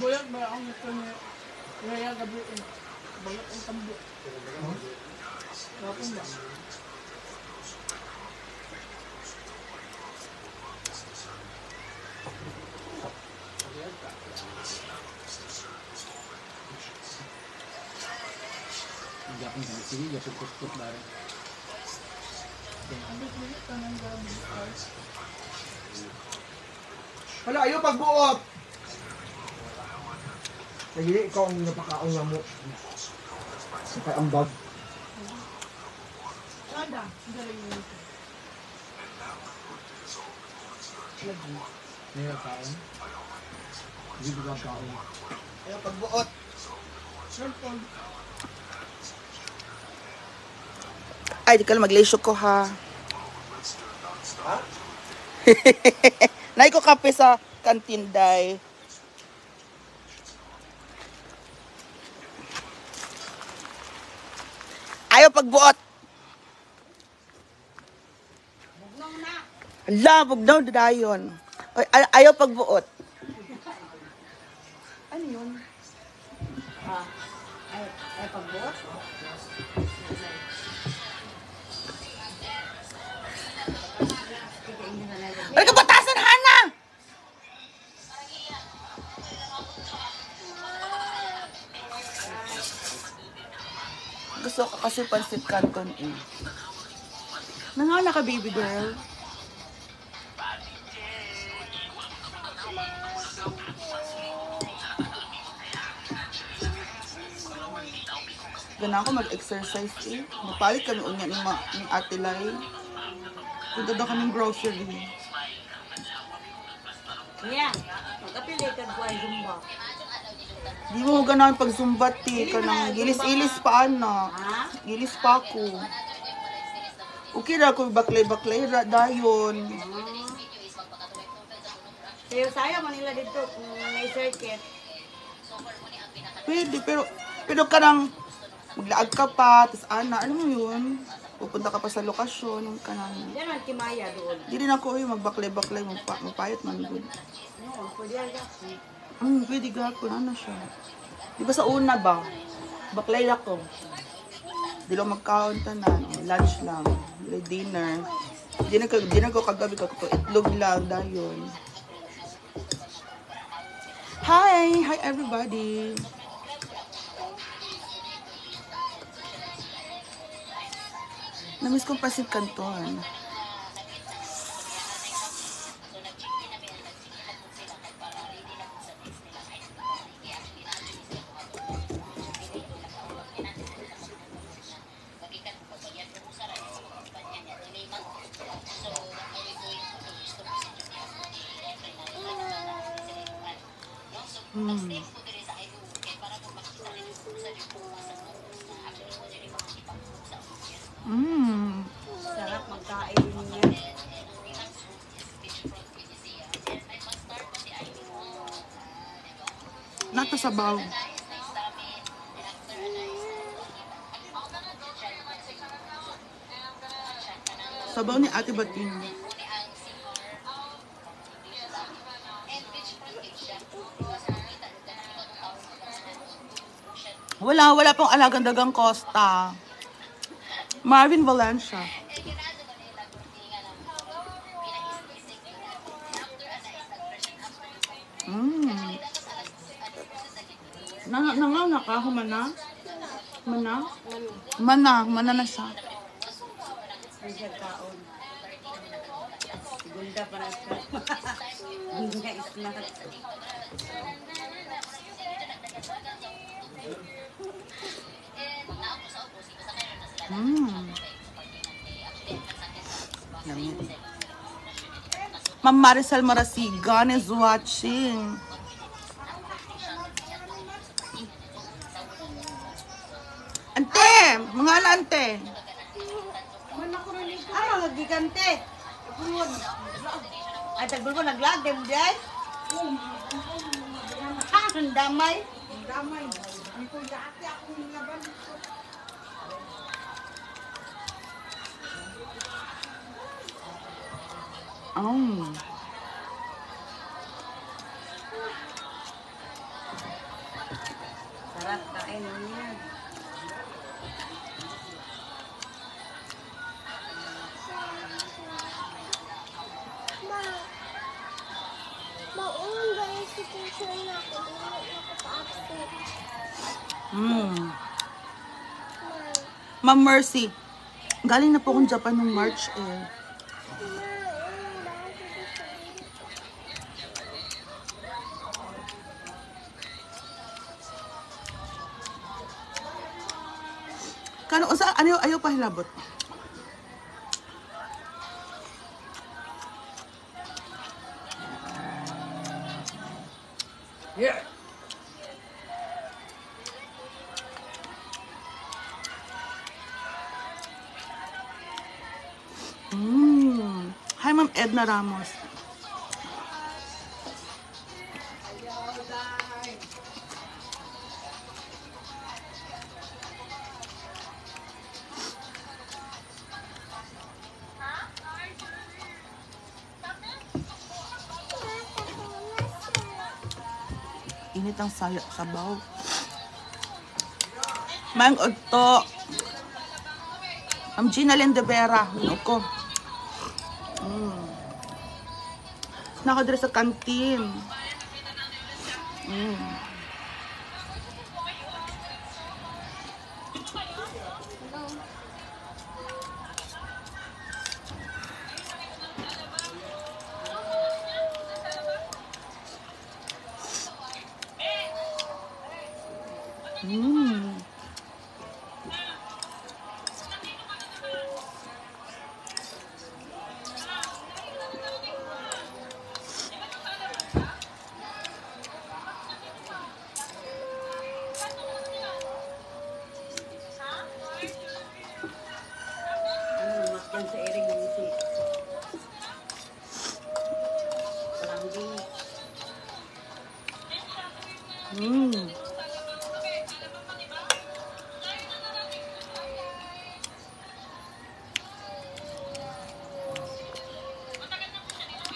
Buyak ba ang gusto niya? Kaya gabi eh. Buyak ang tambo. Kapon ba? Japon kan sini Japon kut bareng. Abis minit ka ng gabi. Hala, ayaw pagbuot! Lagi ikaw ang napakaong nga mo. Sakay ang bag. Kada, galing yun. Nih kain. Hindi juga kain. Ayaw pagbuot. Cellphone. Ay, di ka lang mag-leisyo ko ha. Ha? Nay ko kape sa kantin, day. Ayaw pagbuot. Bugnaw na. Hala, bugnaw na dayon. Ayaw pagbuot. Ano yun? Ay pagbuot? Ano ka batasan, Hana? Gusto ko kasi pansit canton eh. Nangana ka, baby girl. Ganun ako mag-exercise eh. Mapalit kami unya ni Ate Lai. Punta daw kaming grocery. Yeah. Magkapilitan ko ay Zumba. Di mo ganahan pag zumbat eh. Kanang gilis-ilis pa ana. Ha? Gilis pa ako. Okay na ako baklay-baklay dayon. Pero sayang Manila dito kung may circuit. Pwede, pero kanang maglaag ka pa, tas ana, ano mo yun? Pupunta ka pa sa lokasyon, yung kanang. Yan ang Timaya doon. Di rin ako magbaklay-baklay, magpayat man good. No, pwede yan kasi. Pwede gapon, ano siya? Di ba sa una ba? Baklay ako. Di lang magkaon tanan, lunch lang, dinner. Di na ko kagabi ka ko, itlog lang, dayon. Hi everybody. Namiss kong pasit kanton. Sarap magkain niya. Nato sabaw. Sabaw ni Ate Bating. Wala pong alagang dagang Costa. Marvin Valencia. Nangaw na ka, humana? Mana na siya. Ang siya kaon. Gunda para sa. Gunda is not. Yummy. Ma'am Maricel Marasigan is watching. Ante! Mga ante! Ano, nagigante? Ay, tagbol ko naglag, dem dyan? Ha, ang damay. Ang damay. Ito dati ako nilaban. Ma'am Mercy, galing na po akong Japan noong March eh. Kano, ano ayaw pa hilabot? Yeah. Hi, Ma'am Edna Ramos. Init ang sabaw. Mang Ogto. Ma'am Gina Lendevera. Ano ko? Nakadre sa kantin.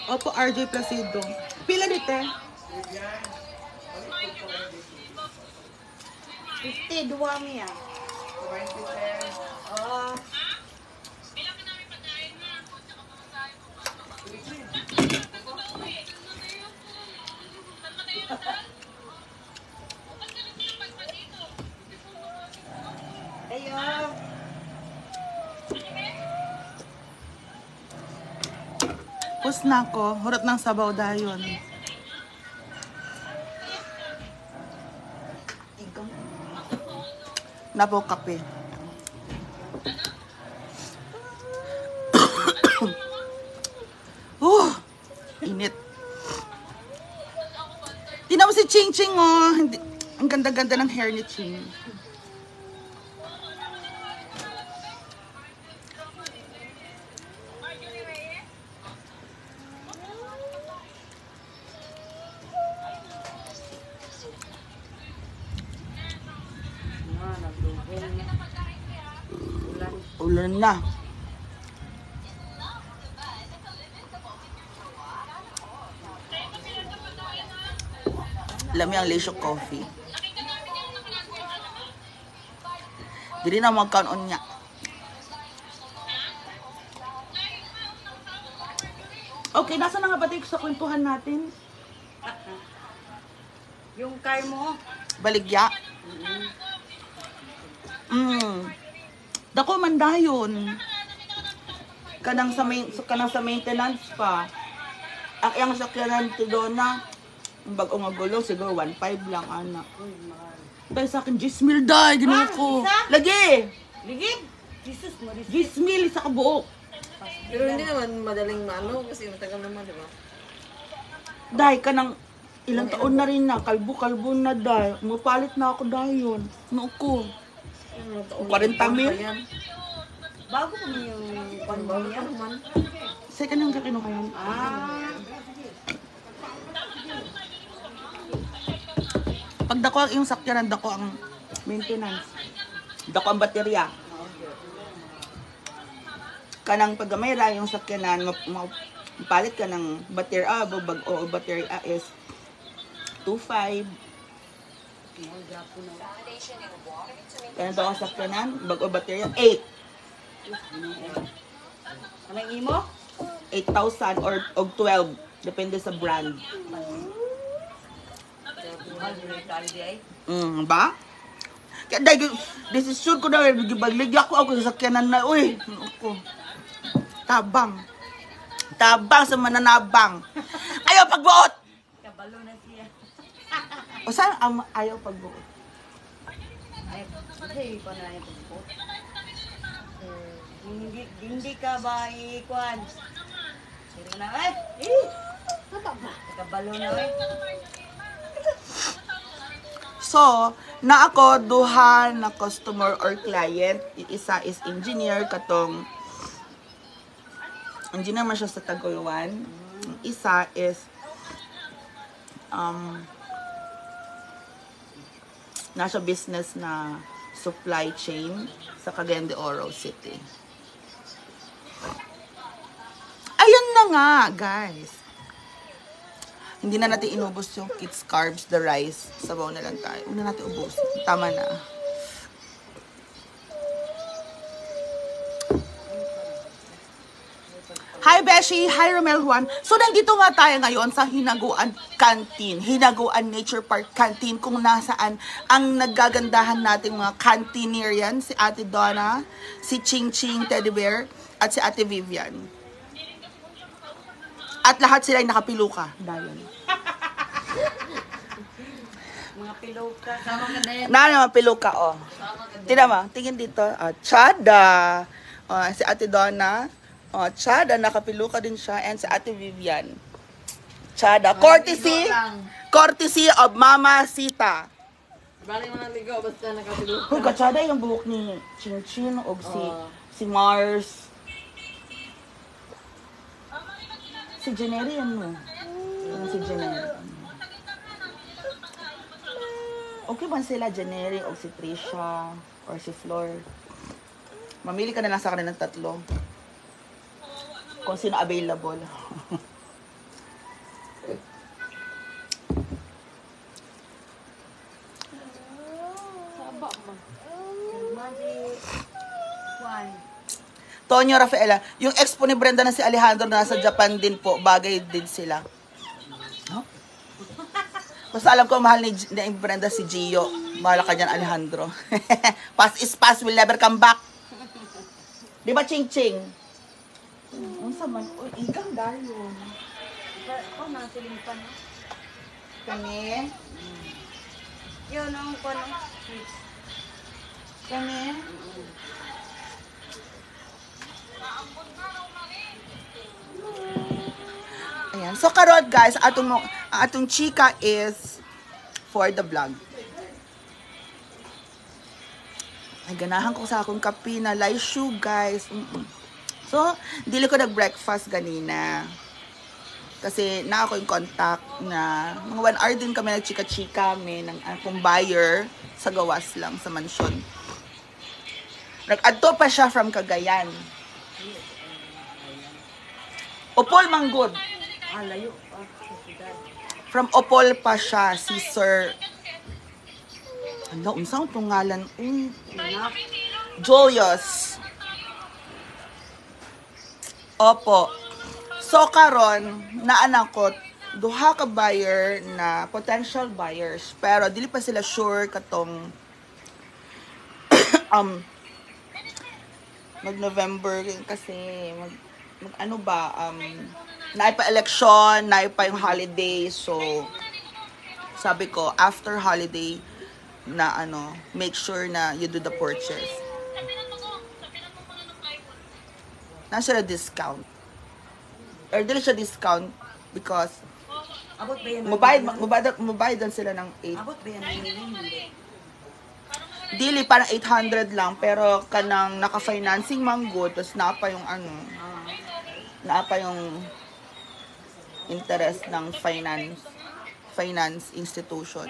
Opo, RJ Placido. Pila dito eh? 50, duwa mo yan. 20 cents. Oo. Ayun. Pus na ko. Hurot ng sabaw dayon. Napo kape. Init. Tingnan mo si Ching Ching oh. Ang ganda-ganda ng hair ni Ching. Ulan na. Lami ang Leisure Coffee. Dili na magkaon niya. Okay, nasa na nga ba tayo sa kwentuhan natin? Yung car mo. Baligya? Dako man dayon. Kanang sa maintenance pa. Ang iyang sakyanan ti Donna, bago nga gulo, siguro 1.5 lang, anak. Pero sa akin, 10,000 day, ginawa ko. isa? Lagi! Ligid. Jesus, Maris. 10,000 sa kabuok. Pero hindi naman madaling maano kasi matagal naman, di ba? Day, kanang ilang taon na rin na, kalbo-kalbo na day. Mapalit na ako dayon. Ano ko? 40 mil? Bago pa mo yung pandong yan. Second yung kakinuha yan. Pag dako ang iyong sakyanan, dako ang maintenance. Dako ang baterya. Kanang paggamera yung sakyanan, mapalit ka ng baterya, o baterya is 2.5. Kanang daw ang sakyanan, bago baterya, 8. Anong imo? 8,000 or 12. Depende sa brand. Ba? Kaya dahil, desisyon ko na, bagligya ko ako sa sakyanan na, uy, ako. Tabang. Tabang sa mananabang. Ayaw pagbuot! Kabalo na siya. O saan ang ayaw pagbuot? Ay, kasi pa na yung pagbuot. Hindi ka ba ikuan? Sino na, kabalo na, So, na ako duha na customer or client. Isa is engineer, katong engineer man siya sa Taguywan. Isa is nasa business na supply chain sa Cagayan de Oro City. Ayun na nga, guys. Hindi na natin inubos yung kids carbs, the rice. Sabaw na lang tayo. Huwag na natin ubos. Tama na. Hi, Beshi. Hi, Romel Juan. So, nandito nga tayo ngayon sa Hinaguan Canteen. Hinaguan Nature Park Canteen, kung nasaan ang nagagandahan nating mga canteenierian. Si Ate Donna, si Ching Ching Teddy Bear, at si Ate Vivian. At lahat sila ay nakapiluka. Dahil. mga piloka. Mga piluka, oh. Tingnan mo, tingin dito. Chada. Si Ate Donna. Chada, nakapiluka din siya. And si Ate Vivian. Chada. Courtesy of Mama Sita. Bali mo naligaw, basta nakatulog. Kung Chada yung buhok ni Chin Chin o si Mars. Si Jeneri yan mo. Si Jeneri. Okay ba sila, Jeneri o si Trisha or si Flor? Mamili ka na lang sa kanilang tatlo. Kung sino available. Tonyo Rafaela, yung expo ni Brenda na si Alejandro na nasa Japan din po, bagay din sila. Huh? Basta alam ko, mahal ni Brenda si Gio. Mahal ka dyan, Alejandro. Past is past, will never come back. Di ba, Ching Ching? Unsa man? Uy, igang dayo. Ako na, silimpan. Kani? Yun, ang kuwan. Kani? Ayan. So, karod guys, atong chika is for the vlog. Ay, ganahan ko sa akong kape na laishu, guys. So, dili ko nag-breakfast ganina. Kasi na ako yung contact na mga 1 hour din kami nagchika-chika kami ng akong buyer sa gawas lang sa mansyon. Nag-adto pa siya from Cagayan. Opol Manggod. Layo. From Opol pa siya, si Sir... Ano, unsang tungalan? Julius. Opo. So, karon naanak ko, duha ka buyer na potential buyers. Pero, dili pa sila sure katong mag-November kasi ano ba, naay pa election, naay pa yung holiday. So, sabi ko, after holiday, na make sure na you do the purchase. Nasa na discount. Or dili siya discount because Abot ba yan? mubayad dan sila ng 8. Abot ba yan? Dili parang 800 lang pero kanang naka-financing manggod tapos naapa yung naapa yung interest ng finance institution.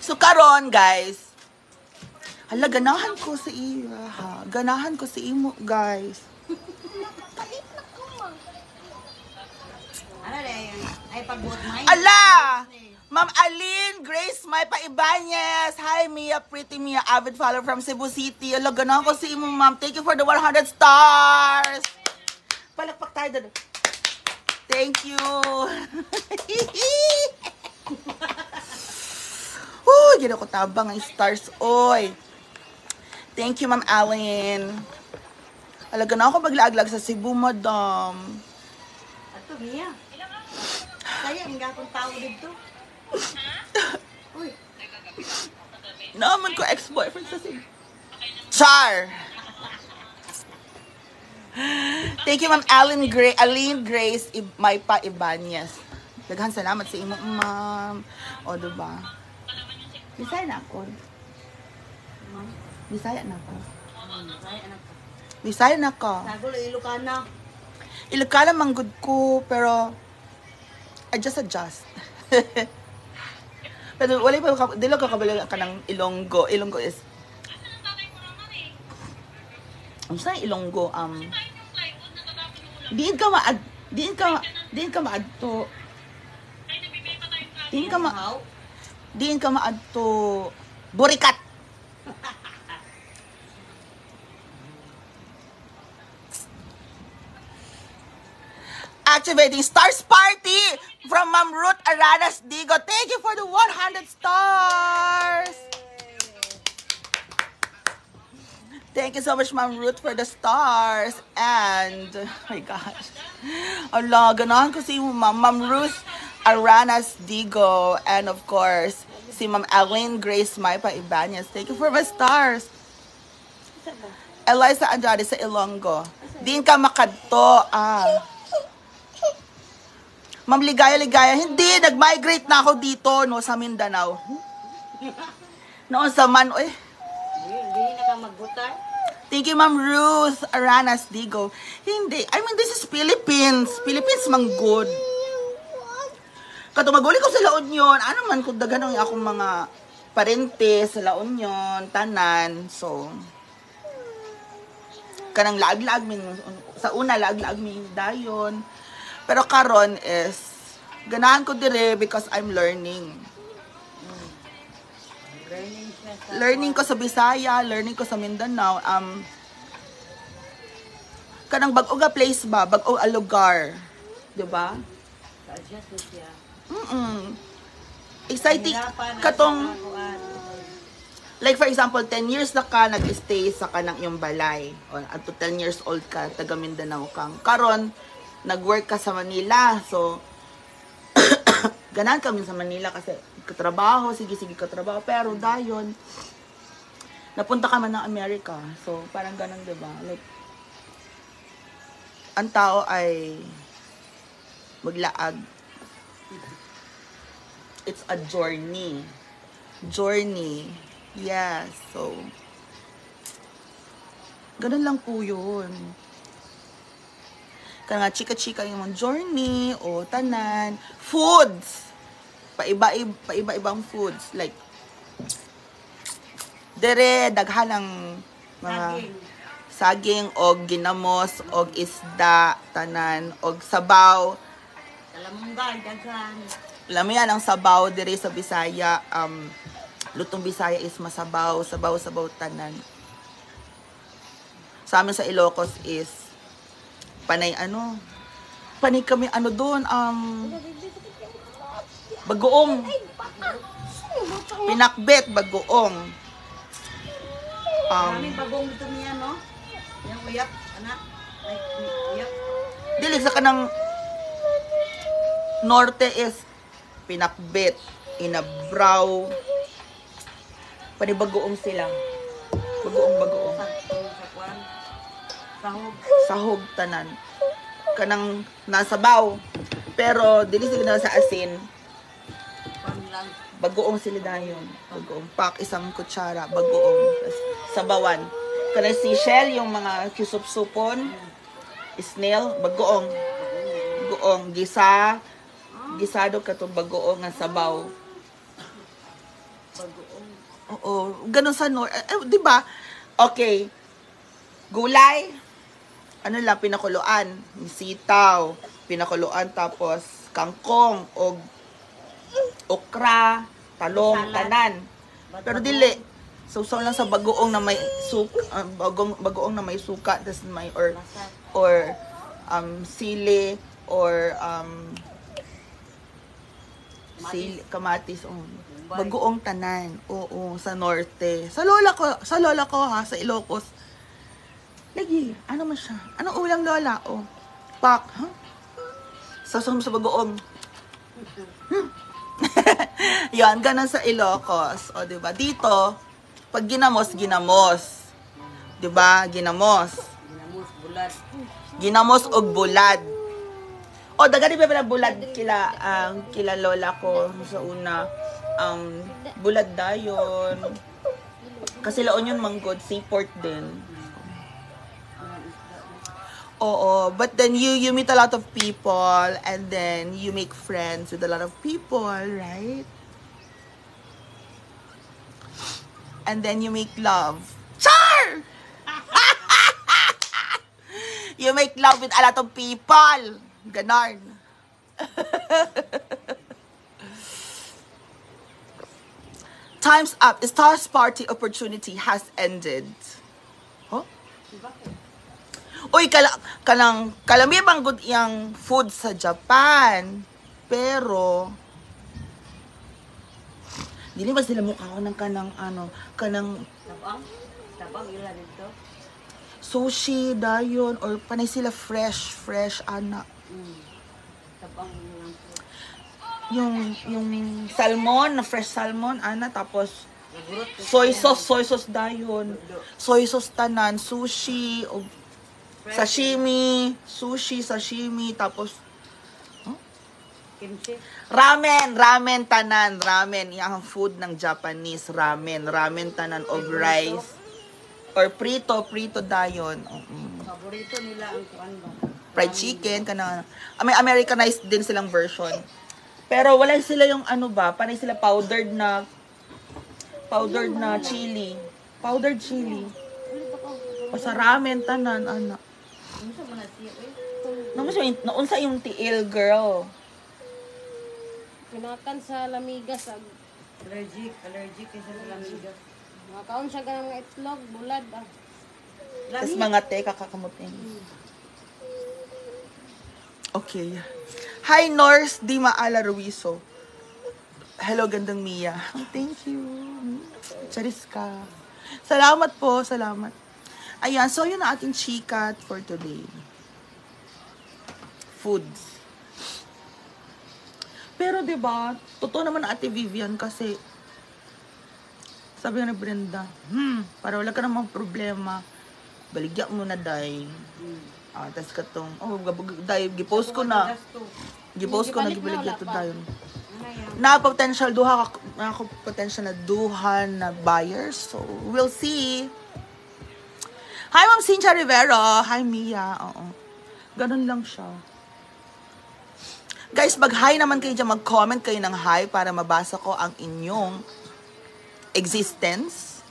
So karon guys, hala, ganahan ko sa iyo, ha. Ganahan ko sa imo, guys. Ano na yun? Ay, pagbuot mo. Ala! Ma'am Aline, Grace, May Ibanez. Hi, Mia, Pretty Mia, avid follower from Cebu City. Ala, ganahan ko sa imo, ma'am. Thank you for the 100 stars. Palakpak tayo doon. Thank you. Gina ko tabang ang stars. Oy. Thank you, Ma'am Allen. Alaga na ako maglaaglag sa Cebu, madam. Ato, Mia. Kaya, ang gapong tao dito. Uy. Naman ko ex-boyfriend sa Cebu. Char! Thank you, Ma'am Aline Grace Maypa Ibanez. Daghan salamat sa imo, ma'am. O, diba? Bisaya na ako. Bisaya na ako. Bisaya na ako. Nagulo, Ilocana. Ilocana manggod ko, pero I just adjust. Pero wala pa, dilo ka kabalo ka ng Ilonggo. Ilonggo is, ano sa Ilonggo? Diin ka maadto. Diin ka maadto. Burikat. Activating Stars Party from Ma'am Ruth Aranas Digo. Thank you for the 100 stars. Thank you so much, Ma'am Ruth, for the stars. And, oh my gosh. Ala, ganahan ko si Ma'am Ruth Aranas Digo. And of course, si Ma'am Aline Grace Maypa Ibanez. Thank you for my stars. Eliza Andrade sa Ilonggo. Diin ka makadto. Ma'am Ligaya. Hindi, nag-migrate na ako dito, no, sa Mindanao. Noon sa Manoy. Hindi na ka magbutar. Thank you, Ma'am Ruth Aranas Digo. Hindi, I mean, this is Philippines. Philippines mang good. Katumaguli ko sa La Union. Ano man kung daghan ang akong mga parente sa La Union, tanan. So, kanang laag-laag min. Sa una, laag-laag min dayon. Pero karon is, ganahan ko dire because I'm learning. Learning ko sa Bisaya, learning ko sa Mindanao. Kanang bag-o nga place ba? Bag-o a lugar. Diba? Adjust mo siya. Exciting. Katong, like for example, 10 years na ka nag-stay sa kanang iyong balay. O, at 10 years old ka, taga Mindanao kang. Karon, nag-work ka sa Manila. So, ganahan kami sa Manila kasi katrabaho, sige katrabaho. Pero dayon, napunta ka man ng Amerika. So, parang ganun, diba? Like, ang tao ay maglaag. It's a journey. Journey. Yes. So, ganun lang po yun. Kaya nga, chika-chika yung mga journey o tanan. Foods. Paiba-ibang foods. Like, dere, daghan ng mga saging o ginamos o isda, tanan, o sabaw. Talamungan, daghan. Alam mo yan, ang sabaw dere sa Bisaya. Lutong Bisaya is masabaw, sabaw, tanan. Sa amin sa Ilocos is panay kami doon, bagoong. Pinakbet, bagoong. Maraming bagong dito niya, no? Yung uyak, anak. Like, uyak. Dili sa kanang norte is pinakbet, inabraw. Panibagoong sila. Bagoong. Sa kwan. Sahog. Sahog tanan. Kanang nasabaw. Pero dili sila na sa asin. Kwan lang. Bagoong sila dayon. Bagoong. Pak isang kutsara. Bagoong. Sabawan. Kanang seashell, yung mga kisup-supon. Snail. Bagoong. Bagoong. Gisado ka to bagoong nga sabaw. Bagoong. Oo. Ganun sa north. Di ba? Okay. Gulay. Ano lang, pinakuluan. Sitaw. Pinakuluan. Tapos, kangkong. O okra. Talong. Tanan. Pero dili. So lang sa bagoong na may bagoong na may suka. Tapos may or sili. or kamatis, bagoong tanan. Oo, sa norte. Sa lola ko ha, sa Ilocos. Lagi, ano man siya? Anong ulam lola? Pak, ha? Sa bagoong. Yan, ganun sa Ilocos. O, diba? Dito, pag ginamos. Diba? Ginamos. Ginamos og bulad. O, dagani pa pala bulad kila lola ko sa una. Bulad dayon. Kasi laon yun manggod, seaport din. Oo, but then you meet a lot of people and then you make friends with a lot of people, right? And then you make love. Char! You make love with a lot of people. Ganon. Time's up. The Stars Party opportunity has ended. Huh? Uy, kalami bang good yung food sa Japan. Pero, dili ba sila mukha ko ng kanang Tabang ila dito. sushi dayon or panay sila fresh anak. Tabang lang. Yung salmon, na fresh salmon ana, tapos soy sauce dayon. Soy sauce tanan, sushi o sashimi, tapos Kimchi. ramen tanan, yung food ng Japanese, ramen tanan of rice or prito dayon. Paborito nila ang kuan ba? Fried chicken kanang may Americanized din silang version. Pero wala sila yung panay sila powdered na chili. Powdered chili. O sa ramen tanan ana. Ano sa mga siya Naunsa yung tiil, girl. Pinakan sa lamigas. allergic kasi sa lamigas. Makaon siya ganang mga itlog, bulad. Tapos mga kakakamutin. Okay. Hi, Norse Di Maala Ruizo. Hello, gandang Mia. Thank you. Chariska. Salamat po, salamat. Ayan, so yun ang ating chikat for today. Foods. Pero 'di ba, totoo naman Ate Vivian kasi sabi nga ni Brenda, para wala ka namang problema, baligya mo na day. Tas katong, gipost ko na. Gipost ko na gibaligya to dayon. Na potential na duha na buyers. So, we'll see. Hi, Ma'am Cynthia Rivera. Hi, Mia. Oo. Ganun lang siya. Guys, mag-hi naman kayo dyan. Mag-comment kayo ng hi para mabasa ko ang inyong existence.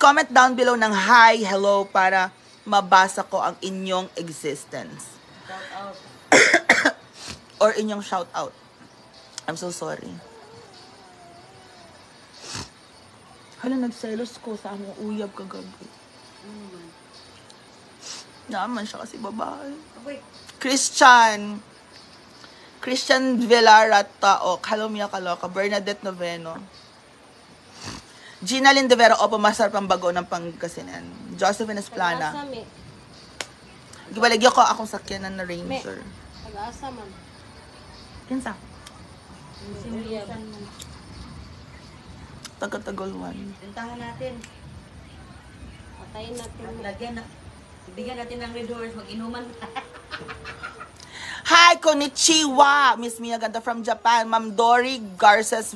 Comment down below ng hi, hello para mabasa ko ang inyong existence. Shout out. Or inyong shout out. I'm so sorry. Hala, nagselos ko sa among uyab kagabi. Naman siya kasi babae. Christian Villarata. Hello, Mia Kaloka. Bernadette Noveno. Gina Lindevero. Opo, masarap ang bago ng Pangasinan. Josephine Esplana. Tag-asa, me. Gibaligyo ko akong sakyanan na Ranger. Tag-asa man. Kinsa? Sinulisan mo. Taga-Tagolwan. Tintahan natin. Patayin natin. Bigyan natin ng red horse, mag-inuman. Hi, konnichiwa! Miss Mia Ganda from Japan. Ma'am Dory Garces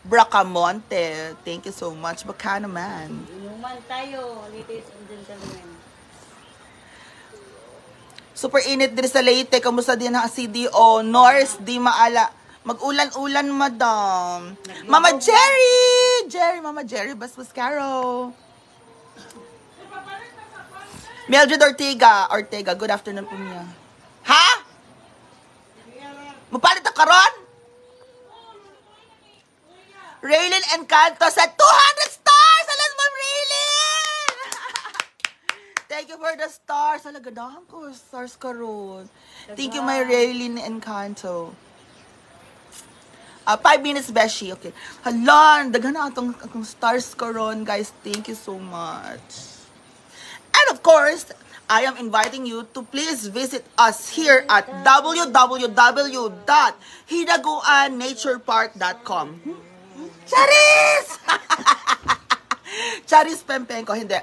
Bracamonte. Thank you so much. Baka naman. Inuman tayo, ladies and gentlemen. Super init din sa Leyte. Kamusta din ang CDO? North, di maala. Mag-ulan-ulan, madam. Mama Jerry! Mama Jerry Basbascaro. Mildred Ortega, good afternoon po niya. Ha? Mapalit ang karon? Raylin Encanto sa 200 stars! Alam mo, Raylin! Thank you for the stars. Alagadahan ko, stars karon. Thank you, my Raylene Encanto. 5 minutes, Beshi. Okay. Hala, daghan na atong stars karon, guys. Thank you so much. And of course, I am inviting you to please visit us here at www.hinaguannaturepark.com. Charis! Charis Pempenko, hindi.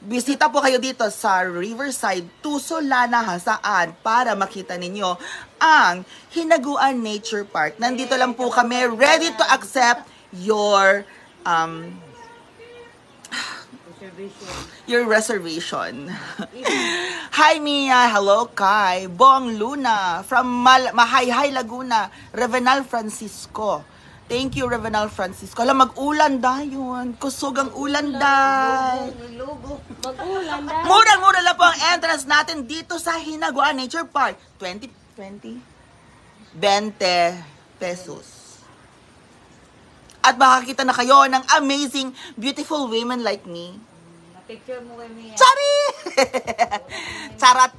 Bisita po kayo dito sa Riverside, Solana, Hasaan para makita ninyo ang Hinaguan Nature Park. Nandito lang po kami, ready to accept your reservation. Hi Mia, hello Kai, Bong Luna from Mahayhay Laguna, Revenal Francisco. Thank you, Revenal Francisco. Alam, mag-ulan dayon. Kusog ang ulan dayon. Mag-ulan dahil. Murang-mura lang po ang entrance natin dito sa Hinaguan Nature Park. 20 pesos. At makakita na kayo ng amazing, beautiful women like me. Picture mo kay Mia. Chari! Charat.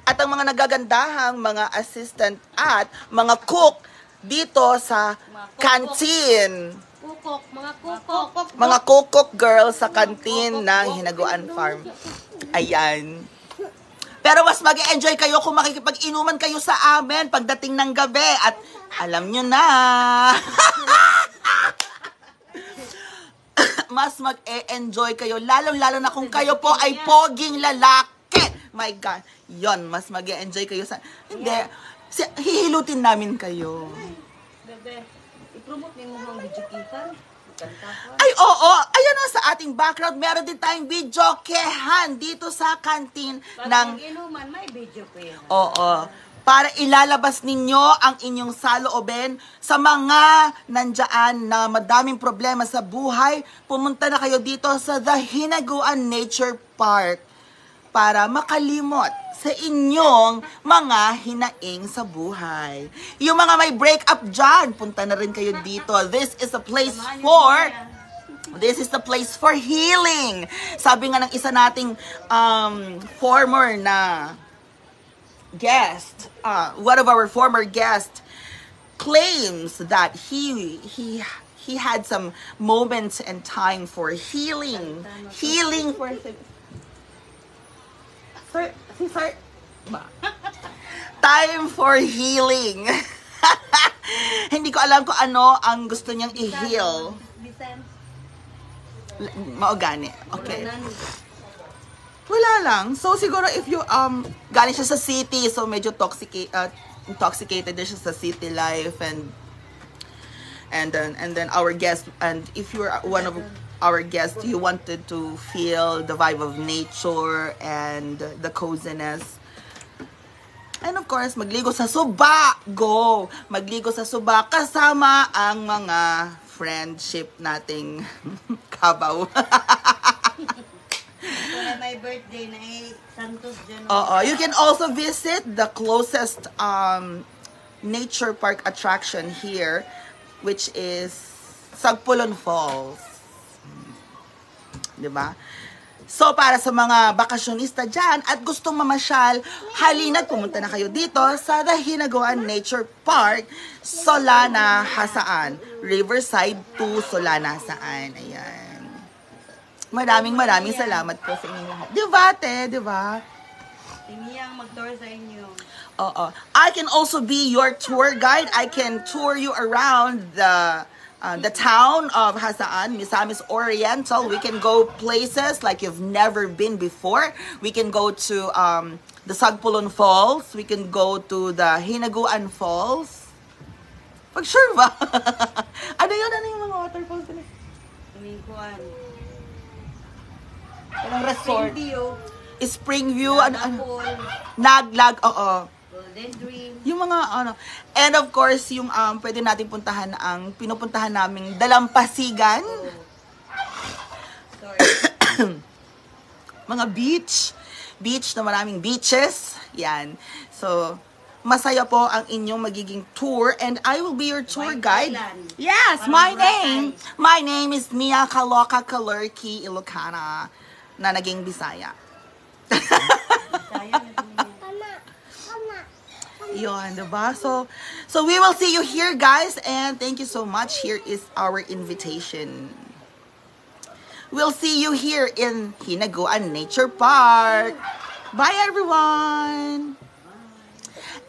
At ang mga nagagandahang mga assistant at mga cook dito sa canteen. Mga cook girls sa canteen ng Hinaguan Farm. Ayan. Pero mas mag-enjoy kayo kung makikipag-inuman kayo sa amin pagdating ng gabi. At alam nyo na. Mas mag-enjoy kayo. Lalong-lalo na kung kayo po ay poging lalaki. My God. Yon, mas mag-enjoy kayo sa... Hindi. Hihilutin namin kayo. Bebe, i-promote niyo mo ang video kita. Ay, oo. Ayan o, sa ating background, meron din tayong video kehan dito sa canteen ng... Inuman, may video ko yan. Oo. Para ilalabas ninyo ang inyong salooben sa mga nandiyan na madaming problema sa buhay. Pumunta na kayo dito sa The Hinaguan Nature Park para makalimot sa inyong mga hinaing sa buhay. Yung mga may breakup dyan, punta na rin kayo dito. This is the place for healing. Sabi nga ng isa nating former na guest, one of our former guests claims that he had some moments and time for healing. Healing for... Sir, time for healing. Hindi ko alam kung ano ang gusto niyang i-heal. Maogani. Okay. Wala lang. So siguro if you galing siya sa city, so medyo intoxicated din siya sa city life and then our guest, and if you're one of our guests, you wanted to feel the vibe of nature and the coziness. And of course, magligo sa suba. Go! Magligo sa suba kasama ang mga friendship nating kabaw. My birthday na Santos dyan. You can also visit the closest nature park attraction here, which is Sagpulon Falls. Diba? So, para sa mga bakasyonista dyan at gustong mamasyal, halina't pumunta na kayo dito sa The Hinaguan Nature Park, Solana, Hasaan. Riverside to Solana, Hasaan. Ayan. Maraming salamat po sa inyo lahat. Diba, te? Diba? Tiniyang mag-tour sa inyo. Oo. I can also be your tour guide. I can tour you around the town of Hasaan, Misamis Oriental. We can go places like you've never been before. We can go to the Sagpulon Falls. We can go to the Hinaguan Falls. Pag sure ba? Ano yung mga waterfalls nila? Tumingkuan. Anong resort? Springview. Springview. Naglag. Oo. Golden Dream. Yung mga and of course yung pwede natin puntahan ang pinupuntahan naming Dalampasigan. Mga beach na maraming beaches. Yan. So masaya po ang inyong magiging tour and I will be your tour guide. Yes, my name is Mia Kaloka Kalurki Ilocana na naging Bisaya. Yun, diba? So we will see you here, guys. And thank you so much. Here is our invitation. We'll see you here in Hinaguan Nature Park. Bye, everyone!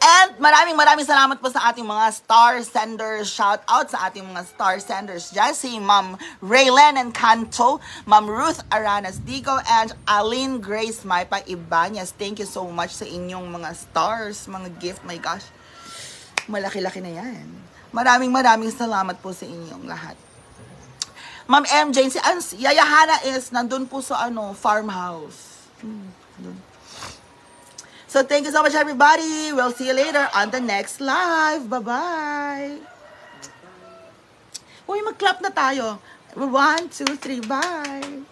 And maraming salamat po sa ating mga star senders. Shout out sa ating mga star senders dyan. Si Ma'am Raylen and Canto, Ma'am Ruth Aranas Digo, and Aline Grace Maipa Ibanez. Thank you so much sa inyong mga stars, mga gift. My gosh, malaki-laki na yan. Maraming salamat po sa inyong lahat. Ma'am MJ, si Yaya Hana is nandun po sa farmhouse. Dun. So, thank you so much, everybody. We'll see you later on the next live. Bye-bye. Uy, mag-clap na tayo. 1, 2, 3, bye.